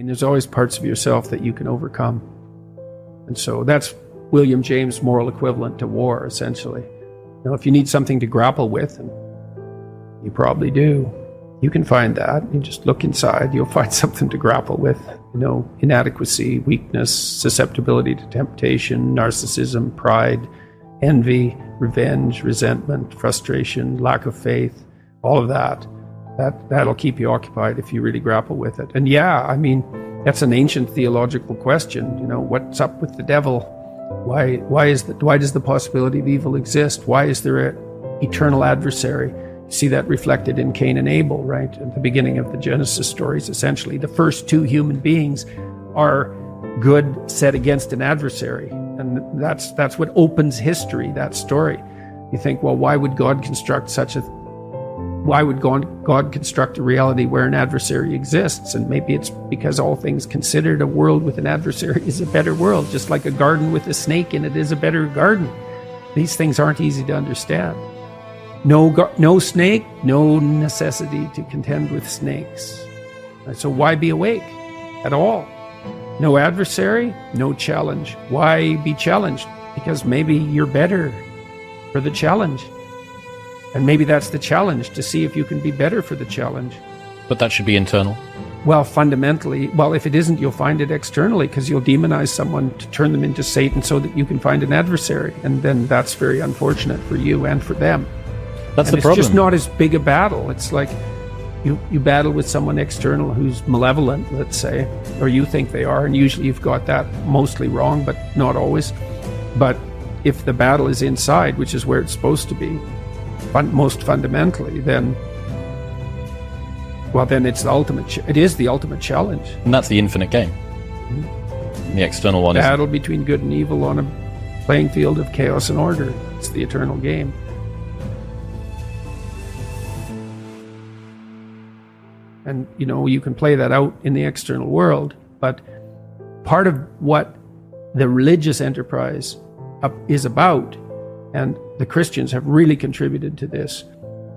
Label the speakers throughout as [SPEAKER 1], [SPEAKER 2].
[SPEAKER 1] there's always parts of yourself that you can overcome. And so that's William James' moral equivalent to war, essentially. If you need something to grapple with, and you probably do, you can find that. You just look inside, you'll find something to grapple with. Inadequacy, weakness, susceptibility to temptation, narcissism, pride, envy, revenge, resentment, frustration, lack of faith, all of that. That'll keep you occupied if you really grapple with it. And that's an ancient theological question. What's up with the devil? Why does the possibility of evil exist? Why is there an eternal adversary? You see that reflected in Cain and Abel, right? At the beginning of the Genesis stories, essentially. The first two human beings are good set against an adversary. And that's what opens history, that story. You think, well, why would God construct a reality where an adversary exists? And maybe it's because all things considered, a world with an adversary is a better world, just like a garden with a snake in it is a better garden. These things aren't easy to understand. No snake, no necessity to contend with snakes. So why be awake at all? No adversary, no challenge. Why be challenged? Because maybe you're better for the challenge. And maybe that's the challenge, to see if you can be better for the challenge.
[SPEAKER 2] But that should be internal.
[SPEAKER 1] Well, fundamentally, if it isn't, you'll find it externally, because you'll demonize someone to turn them into Satan so that you can find an adversary. And then that's very unfortunate for you and for them.
[SPEAKER 2] That's the problem.
[SPEAKER 1] It's just not as big a battle. It's like you battle with someone external who's malevolent, let's say, or you think they are, and usually you've got that mostly wrong, but not always. But if the battle is inside, which is where it's supposed to be, most fundamentally, then it's the ultimate. It is the ultimate challenge,
[SPEAKER 2] and that's the infinite game. Mm-hmm. The external one
[SPEAKER 1] battle between good and evil on a playing field of chaos and order. It's the eternal game. And, you can play that out in the external world, but part of what the religious enterprise is about, and the Christians have really contributed to this,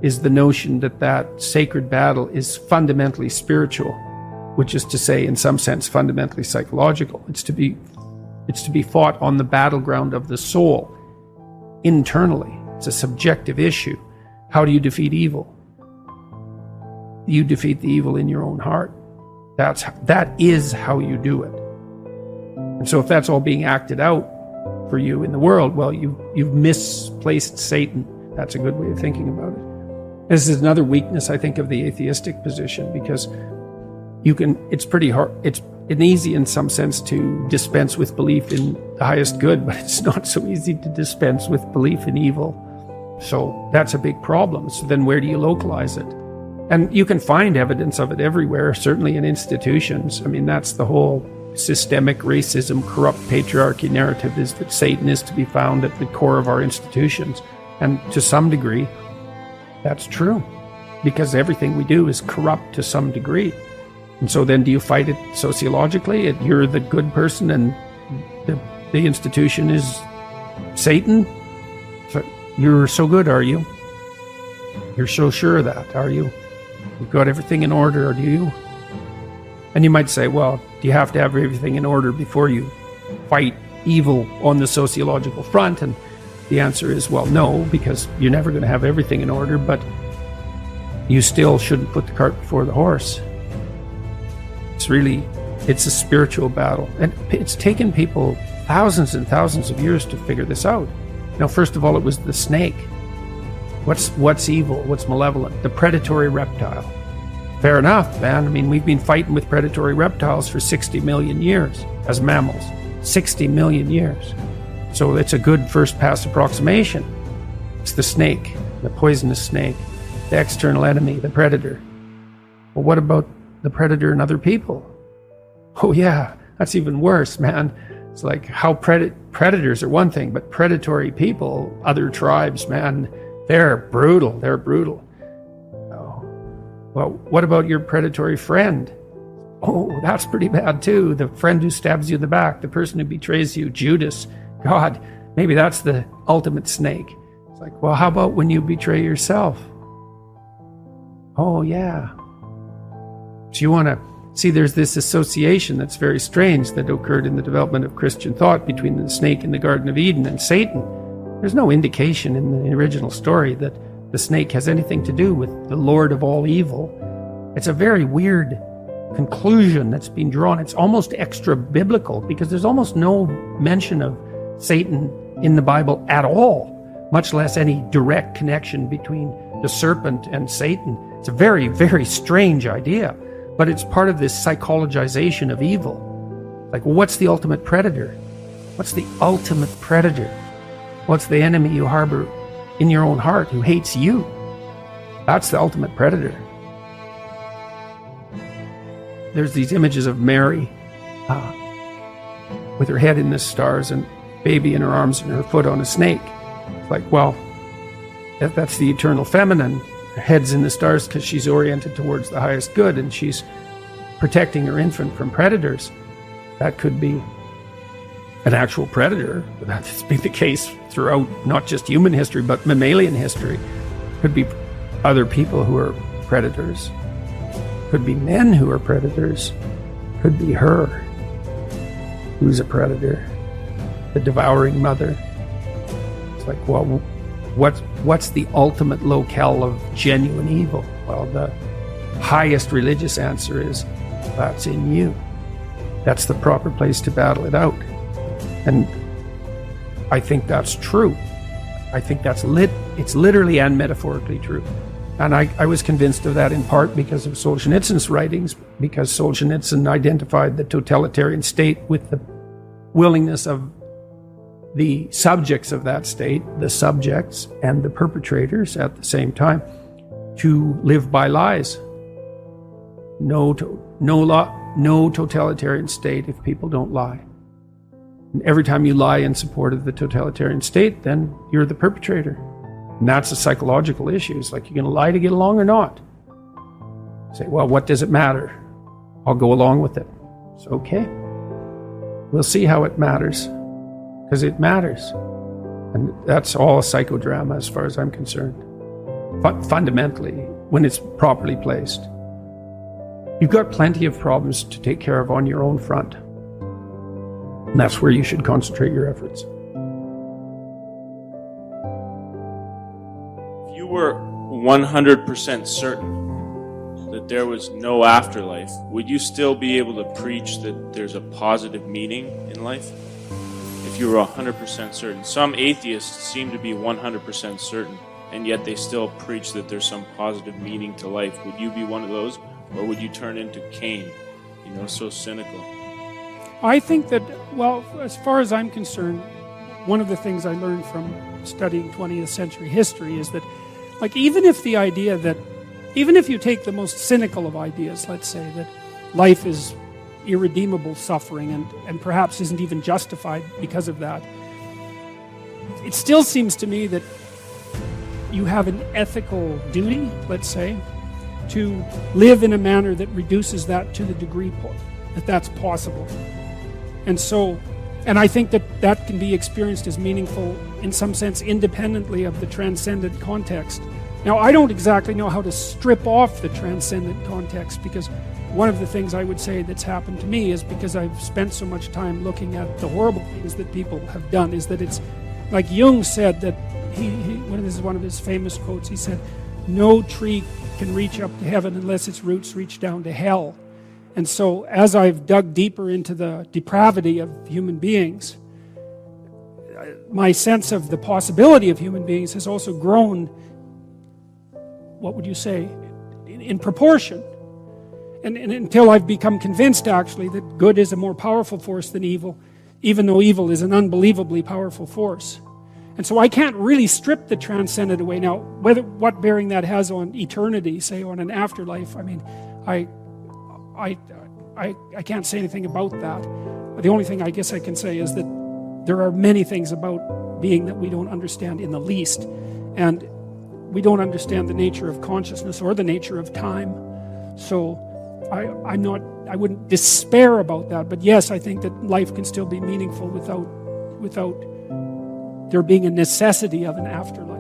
[SPEAKER 1] is the notion that sacred battle is fundamentally spiritual, which is to say, in some sense, fundamentally psychological. It's to be fought on the battleground of the soul, internally. It's a subjective issue. How do you defeat evil? You defeat the evil in your own heart. That is how you do it. And so if that's all being acted out for you in the world, well, you've misplaced Satan. That's a good way of thinking about it. This is another weakness, I think, of the atheistic position, because it's pretty hard. It's easy in some sense to dispense with belief in the highest good, but it's not so easy to dispense with belief in evil. So that's a big problem. So then where do you localize it? And you can find evidence of it everywhere, certainly in institutions. That's the whole systemic racism, corrupt patriarchy narrative, is that Satan is to be found at the core of our institutions. And to some degree, that's true, because everything we do is corrupt to some degree. And so then do you fight it sociologically? You're the good person and the institution is Satan? So you're so good, are you? You're so sure of that, are you? You've got everything in order, or do you? And you might say, well, do you have to have everything in order before you fight evil on the sociological front? And the answer is, well, no, because you're never going to have everything in order, but you still shouldn't put the cart before the horse. It's a spiritual battle. And it's taken people thousands and thousands of years to figure this out. First of all, it was the snake. What's evil? What's malevolent? The predatory reptile. Fair enough, man. We've been fighting with predatory reptiles for 60 million years as mammals. 60 million years. So it's a good first pass approximation. It's the snake, the poisonous snake, the external enemy, the predator. Well, what about the predator and other people? Oh yeah, that's even worse, man. It's like how predators are one thing, but predatory people, other tribes, man, they're brutal. Oh. Well, what about your predatory friend? Oh, that's pretty bad too. The friend who stabs you in the back, the person who betrays you, Judas. God, maybe that's the ultimate snake. It's like, well, how about when you betray yourself? Oh, yeah. So you want to See, there's this association that's very strange that occurred in the development of Christian thought between the snake in the Garden of Eden and Satan. There's no indication in the original story that the snake has anything to do with the Lord of all evil. It's a very weird conclusion that's been drawn. It's almost extra biblical because there's almost no mention of Satan in the Bible at all, much less any direct connection between the serpent and Satan. It's a very, very strange idea. But it's part of this psychologization of evil. Like, well, what's the ultimate predator? What's the ultimate predator? What's the enemy you harbor in your own heart who hates you? That's the ultimate predator. There's these images of Mary with her head in the stars and baby in her arms and her foot on a snake. It's like, well, that's the eternal feminine. Her head's in the stars because she's oriented towards the highest good and she's protecting her infant from predators. That could be an actual predator. That's been the case throughout not just human history, but mammalian history. Could be other people who are predators. Could be men who are predators. Could be her, who's a predator. The devouring mother. It's like, well, what's the ultimate locale of genuine evil? Well, the highest religious answer is, that's in you. That's the proper place to battle it out. And I think that's true. I think it's literally and metaphorically true. And I was convinced of that in part because of Solzhenitsyn's writings, because Solzhenitsyn identified the totalitarian state with the willingness of the subjects of that state, the subjects and the perpetrators at the same time, to live by lies. No totalitarian state if people don't lie. And every time you lie in support of the totalitarian state, then you're the perpetrator. And that's a psychological issue. It's like, you're going to lie to get along or not? Say, well, what does it matter? I'll go along with it. It's okay. We'll see how it matters. Because it matters. And that's all a psychodrama as far as I'm concerned. Fundamentally, when it's properly placed. You've got plenty of problems to take care of on your own front. And that's where you should concentrate your efforts.
[SPEAKER 3] If you were 100% certain that there was no afterlife, would you still be able to preach that there's a positive meaning in life? If you were 100% certain. Some atheists seem to be 100% certain, and yet they still preach that there's some positive meaning to life. Would you be one of those, or would you turn into Cain, so cynical?
[SPEAKER 4] I think that, well, as far as I'm concerned, one of the things I learned from studying 20th century history is that, like, even if you take the most cynical of ideas, let's say that life is irredeemable suffering and perhaps isn't even justified because of that, it still seems to me that you have an ethical duty, let's say, to live in a manner that reduces that to the degree that that's possible. And I think that can be experienced as meaningful in some sense independently of the transcendent context. Now, I don't exactly know how to strip off the transcendent context, because one of the things I would say that's happened to me is, because I've spent so much time looking at the horrible things that people have done, is that it's like Jung said that this is one of his famous quotes. He said, "No tree can reach up to heaven unless its roots reach down to hell." And so as I've dug deeper into the depravity of human beings, my sense of the possibility of human beings has also grown, what would you say, in proportion. And until I've become convinced, actually, that good is a more powerful force than evil, even though evil is an unbelievably powerful force. And so I can't really strip the transcendent away. Now, what bearing that has on eternity, say on an afterlife, I mean, I can't say anything about that. But the only thing I guess I can say is that there are many things about being that we don't understand in the least. And we don't understand the nature of consciousness or the nature of time. So I wouldn't despair about that. But yes, I think that life can still be meaningful without there being a necessity of an afterlife.